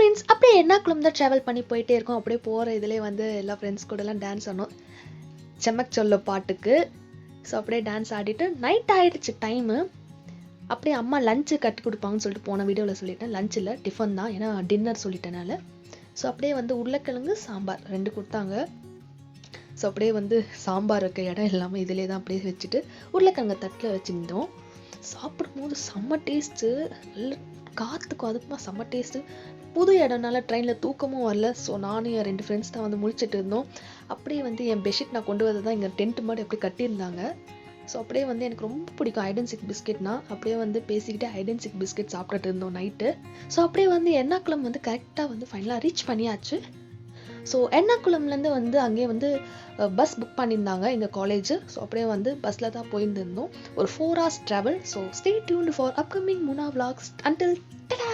Friends அப்படியே எர்ணாகுளம் தான் travel பண்ணி போயிட்டே இருக்கோம். அப்படியே போகிற இதிலே வந்து எல்லா ஃப்ரெண்ட்ஸ் கூடலாம் டான்ஸ் ஆனோம் செம்மக் சொல்ல பாட்டுக்கு. ஸோ அப்படியே டான்ஸ் ஆடிட்டு நைட் ஆகிடுச்சு டைமு. அப்படியே அம்மா லஞ்சு கட்டி கொடுப்பாங்கன்னு சொல்லிட்டு போன வீடியோவில் சொல்லிட்டேன். லஞ்ச் இல்லை, டிஃபன் தான், ஏன்னா டின்னர் சொல்லிட்டனால. ஸோ அப்படியே வந்து உருளைக்கிழங்கு சாம்பார் 2 கொடுத்தாங்க. ஸோ அப்படியே வந்து சாம்பார் வைக்க இடம் எல்லாமே இதிலே தான் அப்படியே வச்சுட்டு உருளைக்கிழங்கு தட்டில் வச்சுருந்தோம். சாப்பிடும்போது செம்ம டேஸ்ட்டு, நல்ல காற்றுக்கும் அதுக்குமா செம்ம டேஸ்ட்டு. புது இடம்னால ட்ரெயினில் தூக்கமும் வரல. ஸோ நானும் என் 2 ஃப்ரெண்ட்ஸ் தான் வந்து முழிச்சிட்டு இருந்தோம். அப்படியே வந்து என் பெட்ஷீட் நான் கொண்டு வரது தான் இங்கே டென்ட் மாதிரி அப்படி கட்டியிருந்தாங்க. ஸோ அப்படியே வந்து எனக்கு ரொம்ப பிடிக்கும் ஐடென்சிக் பிஸ்கெட்னா. அப்படியே வந்து பேசிக்கிட்டே ஐடென்சிக் பிஸ்கெட் சாப்பிட்டுட்டு இருந்தோம் நைட்டு. ஸோ அப்படியே வந்து எர்ணாகுளம் வந்து கரெக்டாக வந்து ஃபைனலாக ரீச் பண்ணியாச்சு. ஸோ எர்ணாகுளம்லேருந்து வந்து அங்கேயே வந்து பஸ் புக் பண்ணியிருந்தாங்க எங்கள் காலேஜ். ஸோ அப்படியே வந்து பஸ்ஸில் தான் போயிருந்திருந்தோம். ஒரு 4 hours travel. So stay tuned for upcoming முனா vlogs. until ta-da!